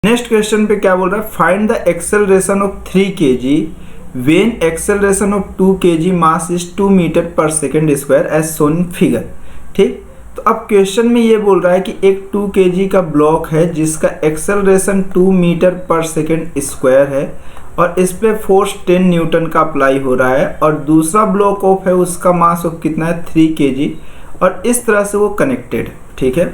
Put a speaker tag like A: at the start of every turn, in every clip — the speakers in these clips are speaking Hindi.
A: नेक्स्ट क्वेश्चन पे क्या बोल रहा है, find the acceleration of 3 kg when acceleration of 2 kg mass is 2 metre per second square as shown in figure. ठीक, तो अब क्वेश्चन में ये बोल रहा है कि एक 2 kg का ब्लॉक है जिसका acceleration 2 metre per second square है और इस पे फोर्स 10 न्यूटन का अप्लाई हो रहा है और दूसरा ब्लॉक ऑफ है उसका मास ऑफ कितना है 3 kg और इस तरह से वो कनेक्टेड है। ठीक है,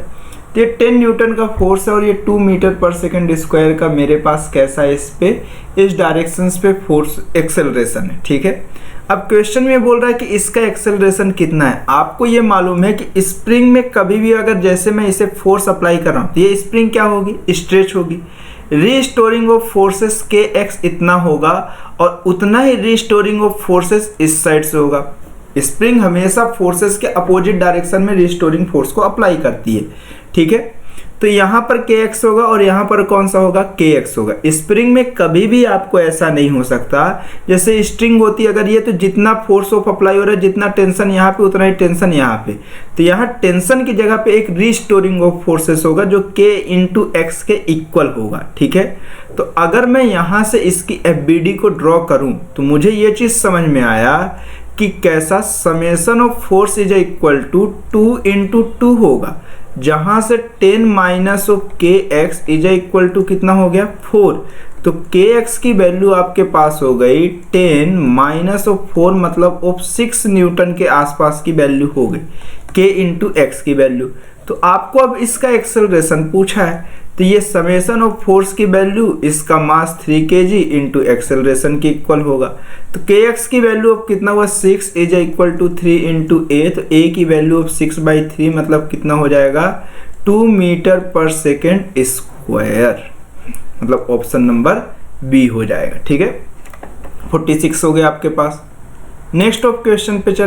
A: तो ये 10 न्यूटन का फोर्स है और ये 2 मीटर पर सेकेंड स्क्वायर का मेरे पास कैसा है इस पे इस डायरेक्शन पे फोर्स एक्सेलरेशन है। ठीक है, अब क्वेश्चन में बोल रहा है कि इसका एक्सेलरेशन कितना है। आपको ये मालूम है कि स्प्रिंग में कभी भी अगर जैसे मैं इसे फोर्स अप्लाई कर रहा हूँ तो ये स्प्रिंग क्या होगी, स्ट्रेच होगी। रीस्टोरिंग ऑफ फोर्सेस के एक्स इतना होगा और उतना ही रीस्टोरिंग ऑफ फोर्सेस इस साइड से होगा। स्प्रिंग हमेशा फोर्सेस के अपोजिट डायरेक्शन में रिस्टोरिंग फोर्स को अप्लाई करती है। ठीक है, तो यहाँ पर के एक्स होगा और यहाँ पर कौन सा होगा, के एक्स होगा। स्प्रिंग में कभी भी आपको ऐसा नहीं हो सकता, जैसे स्ट्रिंग होती है अगर ये, तो जितना फोर्स ऑफ अप्लाई हो रहा है, जितना टेंशन यहाँ पे उतना ही टेंशन यहाँ पे, तो यहाँ टेंशन की जगह पे एक रिस्टोरिंग ऑफ फोर्सेस होगा जो के इंटू एक्स के इक्वल होगा। ठीक है, तो अगर मैं यहाँ से इसकी एफबीडी को ड्रॉ करूँ तो मुझे ये चीज़ समझ में आया कि कैसा summation of force is equal to 2 into 2 होगा, जहां से 10 minus of K X is equal to कितना हो गया 4। तो के एक्स की वैल्यू आपके पास हो गई 10 माइनस ऑफ 4 मतलब ऑफ 6 न्यूटन के आसपास की वैल्यू हो गई के इंटू एक्स की वैल्यू। तो आपको अब इसका एक्सेलरेशन पूछा है तो ये समेशन ऑफ फोर्स की वैल्यू इसका मास 3 kg इंटू एक्सेलरेशन के इक्वल होगा। तो के एक्स की वैल्यू अब कितना हुआ 6 इज इक्वल टू 3 इंटू ए, तो ए की वैल्यू ऑफ 6/3 मतलब कितना हो जाएगा 2 मीटर पर सेकेंड स्क्वायर, मतलब ऑप्शन नंबर बी हो जाएगा। ठीक है, 46 हो गया आपके पास। नेक्स्ट ऑफ क्वेश्चन पे चल